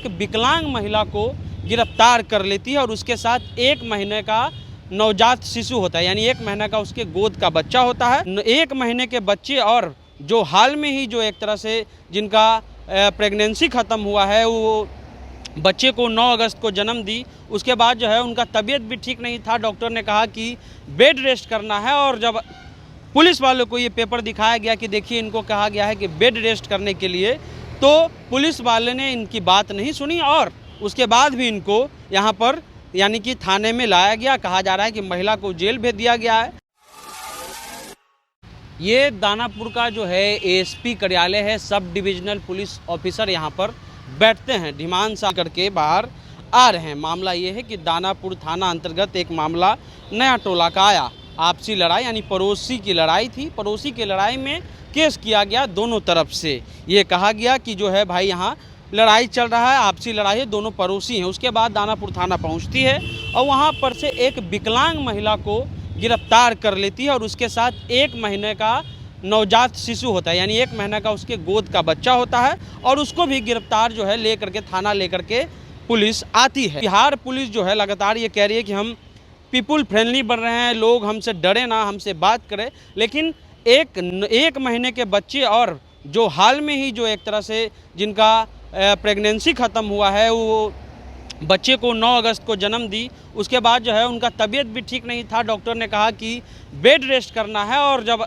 एक विकलांग महिला को गिरफ्तार कर लेती है और उसके साथ 1 महीने का नवजात शिशु होता है, यानी 1 महीने का उसके गोद का बच्चा होता है। 1 महीने के बच्चे और जो हाल में ही जो एक तरह से जिनका प्रेगनेंसी ख़त्म हुआ है, वो बच्चे को 9 अगस्त को जन्म दी। उसके बाद जो है उनका तबीयत भी ठीक नहीं था। डॉक्टर ने कहा कि बेड रेस्ट करना है, और जब पुलिस वालों को ये पेपर दिखाया गया कि देखिए इनको कहा गया है कि बेड रेस्ट करने के लिए, तो पुलिस वाले ने इनकी बात नहीं सुनी और उसके बाद भी इनको यहाँ पर यानी कि थाने में लाया गया। कहा जा रहा है कि महिला को जेल भेज दिया गया है। ये दानापुर का जो है एएसपी कार्यालय है। सब डिविजनल पुलिस ऑफिसर यहाँ पर बैठते हैं, डिमांड सा करके बाहर आ रहे हैं। मामला ये है कि दानापुर थाना अंतर्गत एक मामला नया टोला का आया। आपसी लड़ाई यानी पड़ोसी की लड़ाई थी। पड़ोसी की लड़ाई में केस किया गया दोनों तरफ से। ये कहा गया कि जो है भाई यहाँ लड़ाई चल रहा है, आपसी लड़ाई है, दोनों पड़ोसी हैं। उसके बाद दानापुर थाना पहुँचती है और वहाँ पर से एक विकलांग महिला को गिरफ्तार कर लेती है और उसके साथ 1 महीने का नवजात शिशु होता है, यानी 1 महीने का उसके गोद का बच्चा होता है, और उसको भी गिरफ्तार जो है लेकर के थाना लेकर के पुलिस आती है। बिहार पुलिस जो है लगातार ये कह रही है कि हम पीपुल फ्रेंडली बन रहे हैं, लोग हमसे डरे ना, हमसे बात करें, लेकिन एक महीने के बच्चे और जो हाल में ही जो एक तरह से जिनका प्रेगनेंसी ख़त्म हुआ है, वो बच्चे को 9 अगस्त को जन्म दी। उसके बाद जो है उनका तबीयत भी ठीक नहीं था। डॉक्टर ने कहा कि बेड रेस्ट करना है, और जब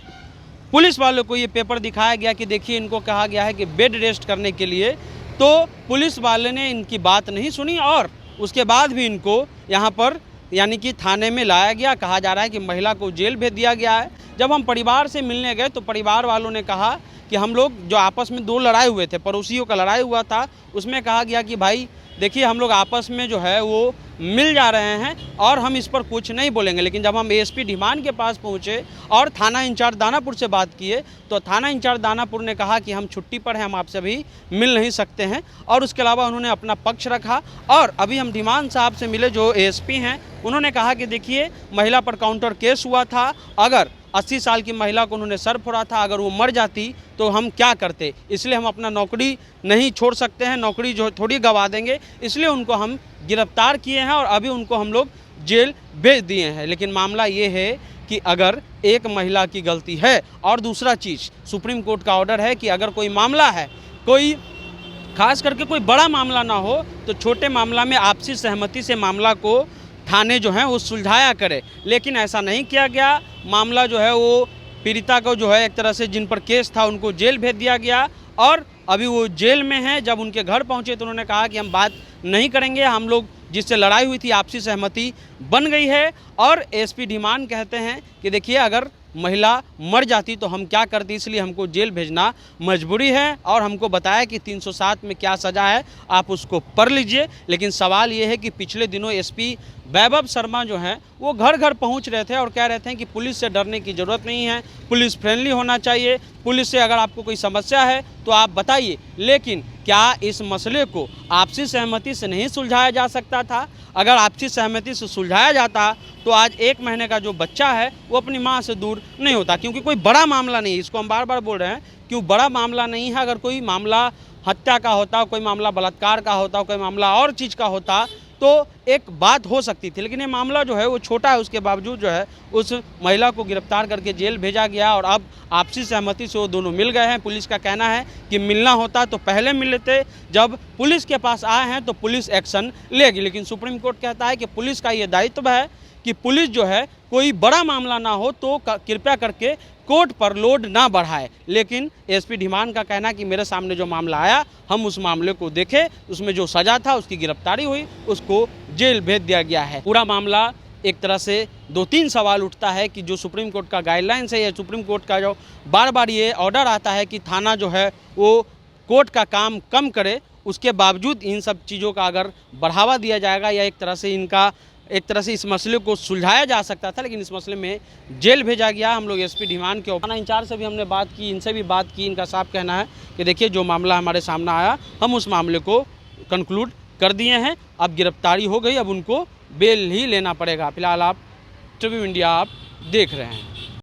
पुलिस वालों को ये पेपर दिखाया गया कि देखिए इनको कहा गया है कि बेड रेस्ट करने के लिए, तो पुलिस वाले ने इनकी बात नहीं सुनी और उसके बाद भी इनको यहाँ पर यानी कि थाने में लाया गया। कहा जा रहा है कि महिला को जेल भेज दिया गया है। जब हम परिवार से मिलने गए तो परिवार वालों ने कहा कि हम लोग जो आपस में 2 लड़ाई हुए थे, पड़ोसियों का लड़ाई हुआ था, उसमें कहा गया कि भाई देखिए हम लोग आपस में जो है वो मिल जा रहे हैं और हम इस पर कुछ नहीं बोलेंगे। लेकिन जब हम एएसपी ढिमान के पास पहुंचे और थाना इंचार्ज दानापुर से बात किए, तो थाना इंचार्ज दानापुर ने कहा कि हम छुट्टी पर हैं, हम आपसे अभी मिल नहीं सकते हैं, और उसके अलावा उन्होंने अपना पक्ष रखा। और अभी हम ढिमान साहब से मिले जो एएसपी हैं, उन्होंने कहा कि देखिए महिला पर काउंटर केस हुआ था, अगर 80 साल की महिला को उन्होंने सर फोड़ा था, अगर वो मर जाती तो हम क्या करते, इसलिए हम अपना नौकरी नहीं छोड़ सकते हैं, नौकरी जो थोड़ी गंवा देंगे, इसलिए उनको हम गिरफ्तार किए हैं और अभी उनको हम लोग जेल भेज दिए हैं। लेकिन मामला ये है कि अगर एक महिला की गलती है, और दूसरा चीज़ सुप्रीम कोर्ट का ऑर्डर है कि अगर कोई मामला है, कोई खास करके कोई बड़ा मामला ना हो, तो छोटे मामला में आपसी सहमति से मामला को थाने जो है वो सुलझाया करे। लेकिन ऐसा नहीं किया गया। मामला जो है वो पीड़िता को जो है एक तरह से जिन पर केस था उनको जेल भेज दिया गया और अभी वो जेल में है। जब उनके घर पहुंचे तो उन्होंने कहा कि हम बात नहीं करेंगे, हम लोग जिससे लड़ाई हुई थी आपसी सहमति बन गई है। और एएसपी ढिमान कहते हैं कि देखिए अगर महिला मर जाती तो हम क्या करती, इसलिए हमको जेल भेजना मजबूरी है। और हमको बताया कि 307 में क्या सज़ा है, आप उसको पढ़ लीजिए। लेकिन सवाल ये है कि पिछले दिनों एसपी वैभव शर्मा जो हैं वो घर घर पहुंच रहे थे और कह रहे थे कि पुलिस से डरने की ज़रूरत नहीं है, पुलिस फ्रेंडली होना चाहिए, पुलिस से अगर आपको कोई समस्या है तो आप बताइए। लेकिन क्या इस मसले को आपसी सहमति से नहीं सुलझाया जा सकता था? अगर आपसी सहमति से सुलझाया जाता तो आज 1 महीने का जो बच्चा है वो अपनी माँ से दूर नहीं होता। क्योंकि कोई बड़ा मामला नहीं है, इसको हम बार बार बोल रहे हैं, क्यों बड़ा मामला नहीं है। अगर कोई मामला हत्या का होता, कोई मामला बलात्कार का होता, कोई मामला और चीज़ का होता तो एक बात हो सकती थी। लेकिन ये मामला जो है वो छोटा है, उसके बावजूद जो है उस महिला को गिरफ्तार करके जेल भेजा गया और अब आपसी सहमति से वो दोनों मिल गए हैं। पुलिस का कहना है कि मिलना होता तो पहले मिल लेते, जब पुलिस के पास आए हैं तो पुलिस एक्शन लेगी। लेकिन सुप्रीम कोर्ट कहता है कि पुलिस का ये दायित्व है कि पुलिस जो है कोई बड़ा मामला ना हो तो कृपया करके कोर्ट पर लोड ना बढ़ाए। लेकिन एसपी ढिमान का कहना है कि मेरे सामने जो मामला आया हम उस मामले को देखे, उसमें जो सज़ा था उसकी गिरफ्तारी हुई, उसको जेल भेज दिया गया है। पूरा मामला एक तरह से 2-3 सवाल उठता है कि जो सुप्रीम कोर्ट का गाइडलाइंस है या सुप्रीम कोर्ट का जो बार बार ये ऑर्डर आता है कि थाना जो है वो कोर्ट का काम कम करे, उसके बावजूद इन सब चीज़ों का अगर बढ़ावा दिया जाएगा या एक तरह से इस मसले को सुलझाया जा सकता था। लेकिन इस मसले में जेल भेजा गया। हम लोग एसपी ढिमान के थाना इंचार्ज से भी हमने बात की, इनसे भी बात की। इनका साफ कहना है कि देखिए जो मामला हमारे सामने आया हम उस मामले को कंक्लूड कर दिए हैं, अब गिरफ्तारी हो गई, अब उनको बेल ही लेना पड़ेगा। फिलहाल आप ट्रिब्यून इंडिया आप देख रहे हैं।